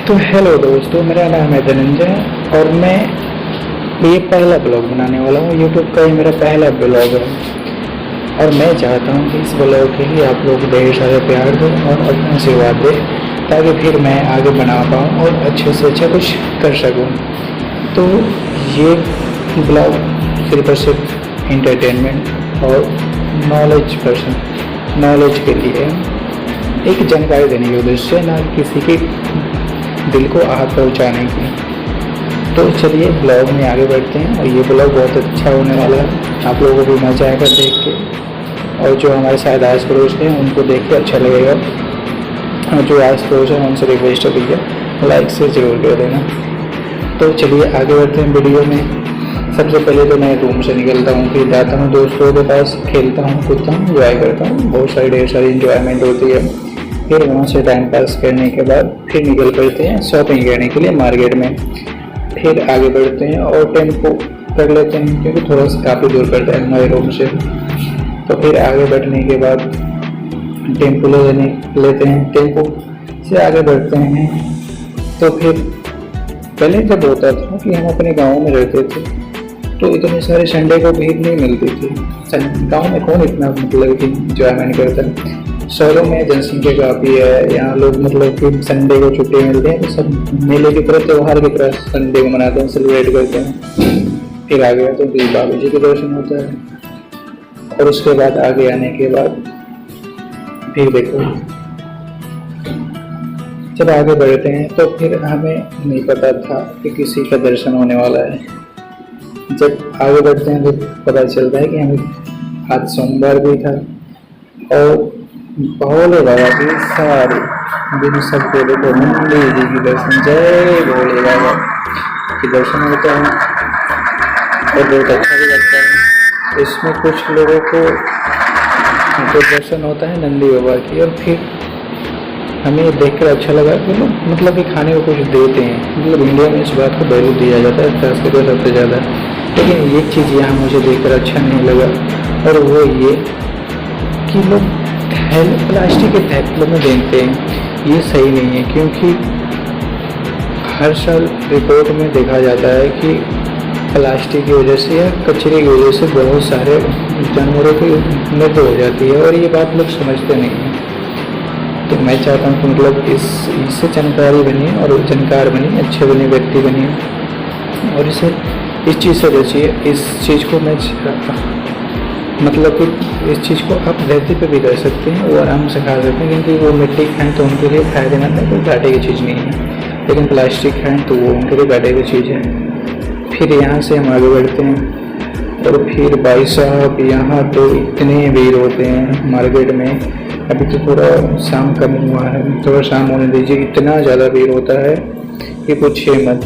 तो हेलो दोस्तों, मेरा नाम है धनंजय और मैं ये पहला ब्लॉग बनाने वाला हूँ। यूट्यूब का ये मेरा पहला ब्लॉग है और मैं चाहता हूँ कि इस ब्लॉग के लिए आप लोग ढेर सारा प्यार दें और अपना आशीर्वाद दें ताकि फिर मैं आगे बना पाऊँ और अच्छे से अच्छा कुछ कर सकूँ। तो ये ब्लॉग सिर्फ और सिर्फ इंटरटेनमेंट और नॉलेज के लिए, एक जानकारी देने के उद्देश्य से, ना किसी के दिल को आहत पहुंचाने की। तो चलिए ब्लॉग में आगे बढ़ते हैं और ये ब्लॉग बहुत अच्छा होने वाला है। आप लोगों को भी मज़ा आएगा देख के, और जो हमारे शायद आस पड़ोस हैं उनको देख के अच्छा लगेगा। और जो आस पड़ोस है उनसे रिक्वेस्ट है भैया लाइक से ज़रूर कर देना। तो चलिए आगे बढ़ते हैं वीडियो में। सबसे पहले तो मैं रूम से निकलता हूँ, फिर जाता हूँ दोस्तों के पास, खेलता हूँ, कूदता हूँ, इंजॉय करता हूँ। बहुत सारी ढेर सारी इंजॉयमेंट होती है। फिर वहाँ से टाइम पास करने के बाद फिर निकल पड़ते हैं शॉपिंग करने के लिए मार्केट में। फिर आगे बढ़ते हैं और टेम्पो कर लेते हैं क्योंकि थोड़ा सा काफ़ी दूर पड़ता है हमारे रूम से। तो फिर आगे बढ़ने के बाद टेम्पो लेते हैं, टेम्पो से आगे बढ़ते हैं। तो फिर पहले जब होता था कि हम अपने गाँव में रहते थे तो इतने सारे संडे को भीड़ नहीं मिलती थी। गाँव में कौन इतना मतलब कि इंजॉयमेंट करता है। शहरों में जनसंख्या काफ़ी है, यहाँ लोग मतलब कि संडे को छुट्टी मिलते हैं तो सब मेले की तरह, त्यौहार की तरह संडे को मनाते हैं, सेलिब्रेट करते हैं। फिर आगे आते हैं तो बाबू जी के दर्शन होता है। और उसके बाद आगे आने के बाद फिर देखो, जब आगे बढ़ते हैं तो फिर हमें नहीं पता था कि किसी का दर्शन होने वाला है। जब आगे बढ़ते हैं तो पता चलता है कि हमें आज सोमवार भी था और भोले बाबा की सारी दिन सबके देखो नंदी जी की दर्शन, जय भोले बाबा की दर्शन होता है और बहुत अच्छा भी लगता है। इसमें कुछ लोगों को जो दर्शन होता है नंदी बाबा की, और फिर हमें देखकर अच्छा लगा कि लोग मतलब कि खाने को कुछ देते हैं। मतलब इंडिया में इस बात को वैल्यू दिया जाता है खास करके सबसे ज़्यादा। लेकिन एक चीज़ यहाँ मुझे देखकर अच्छा नहीं लगा और वो ये कि लोग प्लास्टिक के थैलों में देते हैं। ये सही नहीं है क्योंकि हर साल रिपोर्ट में देखा जाता है कि प्लास्टिक की वजह से या कचरे की वजह से बहुत सारे जानवरों की मृत्यु हो जाती है और ये बात लोग समझते नहीं हैं। तो मैं चाहता हूँ कि मतलब इससे जानकारी बनिए और जानकार बनिए, अच्छे बनिए, व्यक्ति बनिए और इस चीज़ से बचिए। इस चीज़ को मैं मतलब कि इस चीज़ को आप धरती पे भी कर सकते हैं, वो आराम से खा सकते हैं क्योंकि वो मिट्टी खाएँ तो उनके लिए फायदेमंद है, कोई घाटे की चीज़ नहीं है। लेकिन प्लास्टिक खाएँ तो वो उनके लिए घाटे की चीज़ है। फिर यहाँ से हम आगे बढ़ते हैं और फिर भाई साहब यहाँ तो इतने भीड़ होते हैं मार्केट में। अभी तो थोड़ा शाम कम हुआ है, थोड़ा शाम होने दीजिए, इतना ज़्यादा भीड़ होता है कि पूछिए मत।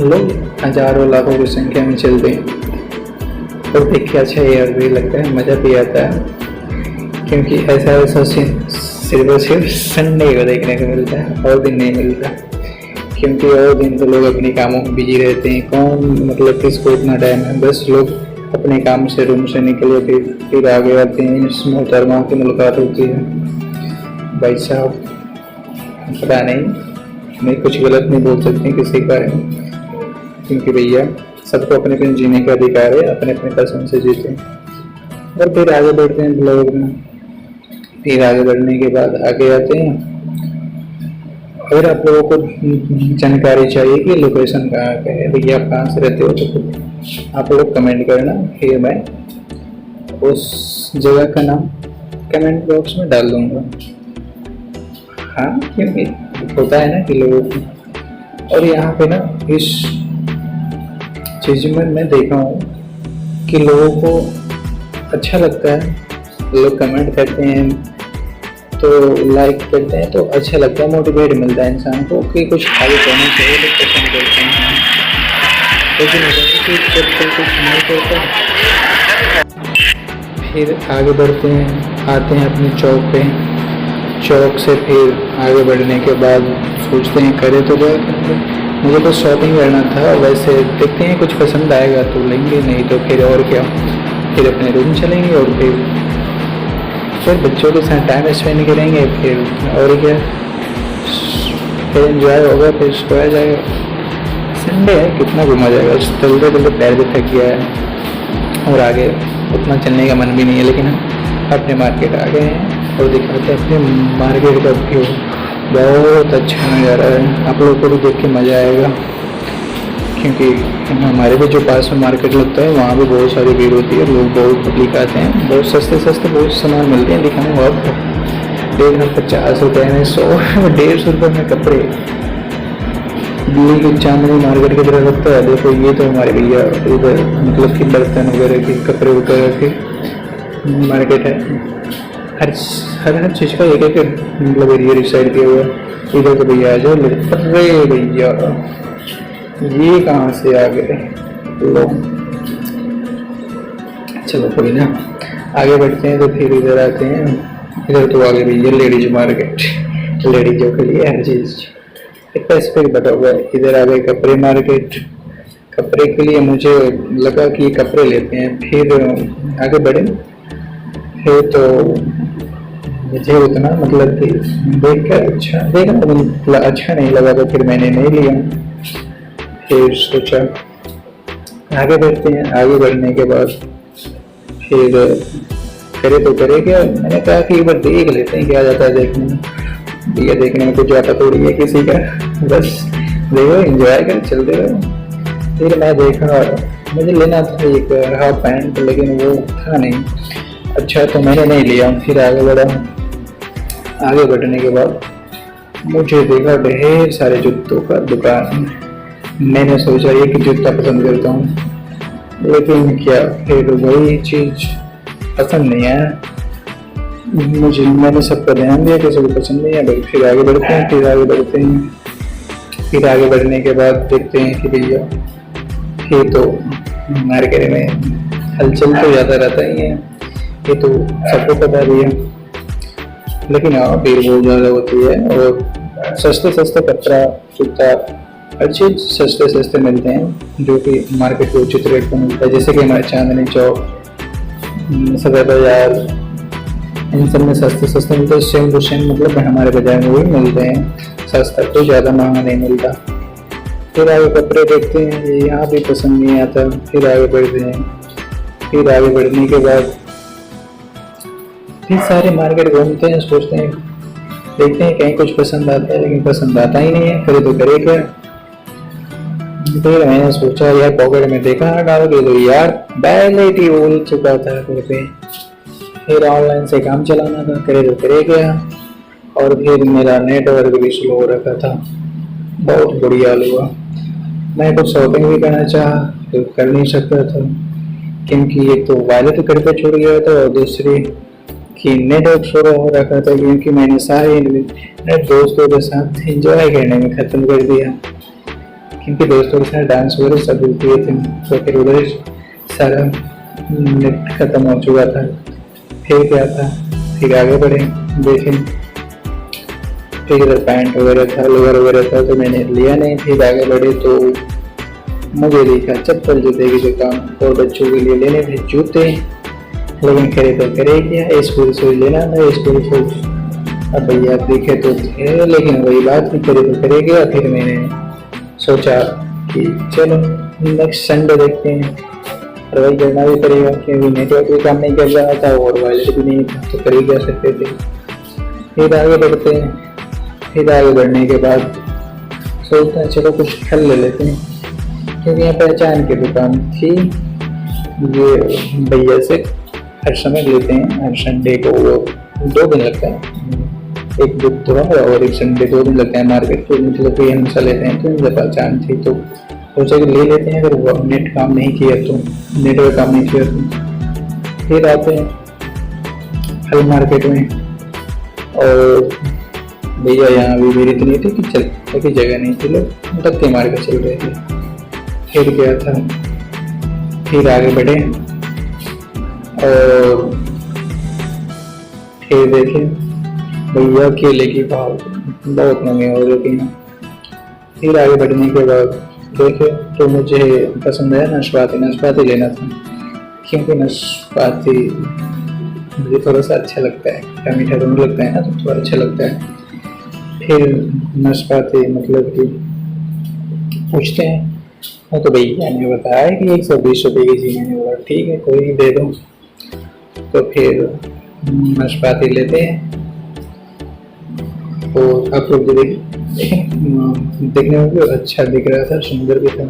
लोग हज़ारों लाखों की संख्या में चलते हैं और देख के अच्छा यार भी लगता है, मज़ा भी आता है क्योंकि ऐसा सिर्फ और सिर्फ संडे को देखने को मिलता है और दिन नहीं मिलता। क्योंकि और दिन तो लोग अपने कामों में बिजी रहते हैं। कौन मतलब किसको इतना टाइम है, बस लोग अपने काम से रूम से निकले फिर आगे आते हैं। इस मोहतरमा की मुलाकात होती है। भाई साहब पता नहीं, मैं कुछ गलत नहीं बोल सकती किसी के बारे में क्योंकि भैया सबको अपने अपने जीने का अधिकार है, अपने अपने पसंद से जीते हैं। और फिर आगे बढ़ते हैं ब्लॉग में। फिर आगे बढ़ने के बाद आगे आते हैं। अगर आप लोगों को जानकारी चाहिए कि लोकेशन कहाँ का है, भैया आप कहाँ से रहते हो, तो आप लोग कमेंट करना, फिर मैं उस जगह का नाम कमेंट बॉक्स में डाल दूँगा। हाँ, क्योंकि होता है ना कि लोगों को, और यहाँ पे ना इस चीज़ में मैं देखा हूँ कि लोगों को अच्छा लगता है, लोग कमेंट करते हैं तो लाइक करते हैं तो अच्छा लगता है, मोटिवेट मिलता है इंसान को कि कुछ आगे करना चाहिए, लोग पसंद करते हैं। लेकिन कुछ नहीं करता। फिर आगे बढ़ते हैं, आते हैं अपने चौक पे। चौक से फिर आगे बढ़ने के बाद सोचते हैं करें तो क्या करेंगे। मुझे तो शॉपिंग करना था, वैसे देखते हैं कुछ पसंद आएगा तो लेंगे, नहीं तो फिर और क्या, फिर अपने रूम चलेंगे और फिर बच्चों के साथ टाइम स्पेंड करेंगे। फिर और क्या, फिर एंजॉय होगा, फिर सोया जाएगा। संडे है, कितना घूमा जाएगा, चलते चलते पैर भी थक गया है और आगे उतना चलने का मन भी नहीं है। लेकिन हम अपने मार्केट आ गए हैं और दिखाते हैं अपने मार्केट का व्यू। बहुत अच्छा नज़ारा है, आप लोगों को भी देख के मज़ा आएगा, क्योंकि हमारे भी जो पास में मार्केट लगता है वहाँ भी बहुत सारी भीड़ होती है, लोग बहुत पब्लिक आते हैं, बहुत सस्ते सस्ते बहुत सामान मिलते हैं। दिखाऊंगा आपको, देखना 50 रुपये में 100 150 रुपये में कपड़े, दिल्ली की चांदनी मार्केट की तरह लगता है। देखो ये तो हमारे भैया इधर मतलब कि बर्तन वगैरह के, कपड़े वगैरह के मार्केट है। हर चीज़ का एक एक मतलब एरिया डिसाइड किया हुआ है। इधर तो भैया आ जाओ, अरे भैया ये कहाँ से आ गए लोग। चलो कोई ना, आगे बढ़ते हैं तो फिर इधर आते हैं। इधर तो आगे भैया लेडीज मार्केट, लेडीजों के लिए हर चीज़ स्पेसिफिक बता हुआ है। इधर आ गए कपड़े मार्केट, कपड़े के लिए मुझे लगा कि ये कपड़े लेते हैं, फिर आगे बढ़े। फिर तो मुझे उतना मतलब कि देख कर अच्छा देखा, मतलब अच्छा नहीं लगा तो फिर मैंने नहीं लिया। फिर सोचा आगे बढ़ते हैं, आगे बढ़ने के बाद फिर करे तो करे क्या, मैंने कहा कि एक बार देख लेते हैं क्या जाता है देखने में। भैया देखने में कुछ जाता थोड़ी है किसी का, बस देखो एंजॉय कर चलते रहो। फिर मैं देखा, मुझे लेना था एक हाफ पैंट, लेकिन वो था नहीं अच्छा, तो मैंने नहीं लिया। फिर आगे बढ़ा, आगे बढ़ने के बाद मुझे देखा ढेर सारे जूतों का दुकान। मैंने सोचा ये कि जूता पसंद करता हूँ, लेकिन क्या फिर वही चीज़ पसंद नहीं आया मुझे। मैंने सबका ध्यान दिया, किसी को पसंद नहीं है। फिर आगे बढ़ते हैं, फिर आगे बढ़ते हैं, फिर आगे बढ़ने के बाद देखते हैं कि भैया फिर तो मार्केट में हलचल तो ज़्यादा रहता ही है, ये तो सबको पता भी है। लेकिन हाँ भीड़ बहुत ज़्यादा होती है और सस्ते सस्ते कपड़ा जूता हर चीज़ सस्ते सस्ते मिलते हैं, जो कि मार्केट के उचित रेट पर मिलता है। जैसे कि हमारे चांदनी चौक, सदर बाजार, इन सब में सस्ते सस्ते मिलते हैं। सेम टू सेम मतलब हमारे बाजार में भी मिलते हैं, सस्ता, तो ज़्यादा महंगा नहीं मिलता। फिर आगे कपड़े देखते हैं, ये यहाँ भी पसंद नहीं आता। फिर आगे बढ़ते हैं, फिर आगे बढ़ने के बाद फिर सारे मार्केट घूमते हैं, सोचते हैं देखते हैं कहीं कुछ पसंद आता है, लेकिन पसंद आता ही नहीं है। करे तो करे क्या। फिर मैंने सोचा यार पॉकेट में देखा डाल के, तो यार बैलेट ही बोल चुका था घर पे। फिर ऑनलाइन से काम चलाना था, करे तो करे क्या। और फिर मेरा नेटवर्क भी स्लो हो रखा था, बहुत बुरी हाल हुआ। मैं कुछ शॉपिंग भी करना चाहा तो कर नहीं सकता था, क्योंकि एक तो वायलेट घर पे छोड़ गया था और दूसरी कि नेटवर्क स्लो हो रखा था, क्योंकि मैंने सारे दोस्तों के साथ एंजॉय करने में ख़त्म कर दिया, क्योंकि दोस्तों के साथ डांस वगैरह सब किए थे। तो फिर उधर सारा नेट ख़त्म हो चुका था। फिर क्या था, फिर आगे बढ़े, देखें फिर इधर पैंट वगैरह था, लोअर वगैरह था, तो मैंने लिया नहीं। फिर आगे बढ़े तो मुझे देखा चप्पल जूते की दुकान, और बच्चों के लिए लेने थे जूते, लेकिन करे तो करे क्या, स्कूल शूज लेना था, स्कूल शूज अब भैया देखे तो थे, लेकिन वही बात नहीं, करे तो करे क्या। फिर मैंने सोचा कि चलो नेक्स्ट संडे देखते हैं, और वही करना भी पड़ेगा, क्योंकि नेटवर्क भी काम नहीं कर रहा था और वायलेट भी नहीं था, तो कर ही क्या सकते थे। फिर आगे बढ़ते हैं, फिर आगे बढ़ने के बाद सोचते हैं चलो कुछ फल ले लेते हैं, क्योंकि यहाँ पहचान की दुकान थी। ये भैया से हर समय लेते हैं, हर संडे को, वो 2 दिन लगता है, एक बुधवार और एक संडे, 2 दिन लगता है मार्केट, तो मतलब ये हमेशा लेते हैं। तो मुझे पहचान थी तो सोचा कि ले लेते हैं, अगर वो नेट काम नहीं किया तो, नेटवर्क काम नहीं किया तो। फिर आते हैं फल मार्केट में, और भैया यहाँ भी भीड़ इतनी थी कि चलने की जगह नहीं थी, लोग धक्के मार के चल रहे थे। फिर क्या था, फिर आगे बढ़े और फिर देखें भैया केले की भाव बहुत महंगे हो रखे हैं। फिर आगे बढ़ने के बाद देखे तो मुझे पसंद आया नाशपाती, नाशपाती लेना था, क्योंकि नाशपाती मुझे थोड़ा सा अच्छा लगता है, मीठा मीठा दोनों लगता है ना, तो थोड़ा अच्छा लगता है। फिर नाशपाती मतलब कि पूछते हैं। हाँ तो भैया ने बताया कि 120 रुपये के जी। मैंने बोला ठीक है कोई नहीं दे दो। तो फिर नाशपाती लेते हैं। तो आप लोग भी देखने में भी अच्छा दिख रहा था, सुंदर भी था।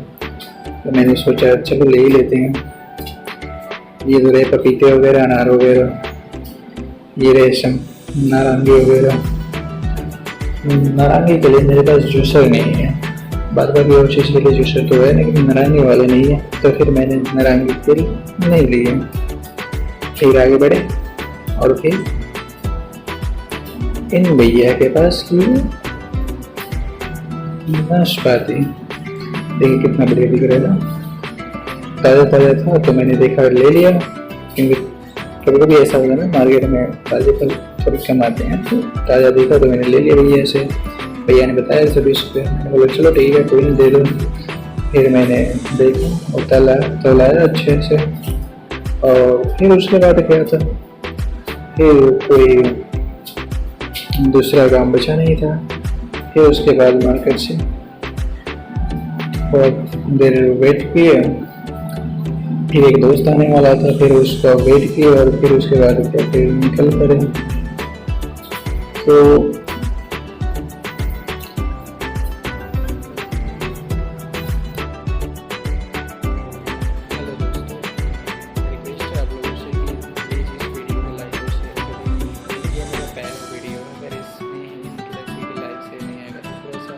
तो मैंने सोचा चलो ले ही लेते हैं। ये तो रहे पपीते वगैरह, अनार वगैरह, ये रहे नारंगी वगैरह। नारंगी के लिए मेरे पास जूसर नहीं है, बाद बाकी और चीज़ के लिए जूसर तो है लेकिन नारंगी वाले नहीं है। तो फिर मैंने नारंगी तेल नहीं लिए। फिर आगे बढ़े और फिर इन भैया के पास की नाशपाती, देखिए कितना बढ़िया दिख रहा था, ताज़ा ताज़ा था। तो मैंने देखा ले लिया, क्योंकि कभी कभी ऐसा होगा ना मार्केट में ताज़े फल थोड़ी कम आते हैं। तो ताज़ा देखा तो मैंने ले लिया भैया से। भैया ने बताया 120 रुपये। मैंने बोला चलो ठीक है कोई नहीं दे दो। फिर मैंने देखा और तलाया अच्छे से। और फिर उसके बाद क्या था, फिर कोई दूसरा काम बचा नहीं था। फिर उसके बाद मार्केट से बहुत देर वेट किया। फिर एक दोस्त आने वाला था, फिर उसका वेट किया और फिर उसके बाद क्या फिर निकल पड़े। तो हेलो दोस्तों, रिक्वेस्ट है आप लोगों से कि प्लीज़ इस वीडियो को लाइक और शेयर करें। ये मेरा पहला वीडियो है, अगर इसमें वीडियो लाइक शेयर नहीं आएगा तो थोड़ा सा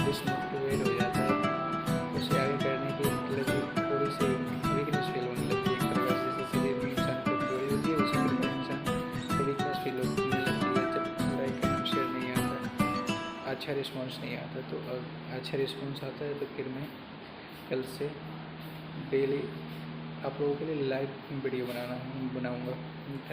डिसमोटिवेट हो जाता है। उसे आगे करने की थोड़ी सी वीकनेस फील होने लगती है। एक प्रकार से जैसे शरीर में इंसान को कमजोरी होती है, उसी तरह इंसान को वीकनेस फील होने लगती है जब लाइक शेयर नहीं आता, अच्छा रिस्पॉन्स नहीं आता। तो अच्छा रिस्पॉन्स आता है तो फिर मैं कल से डेली आप लोगों के लिए लाइव वीडियो बनाऊंगा।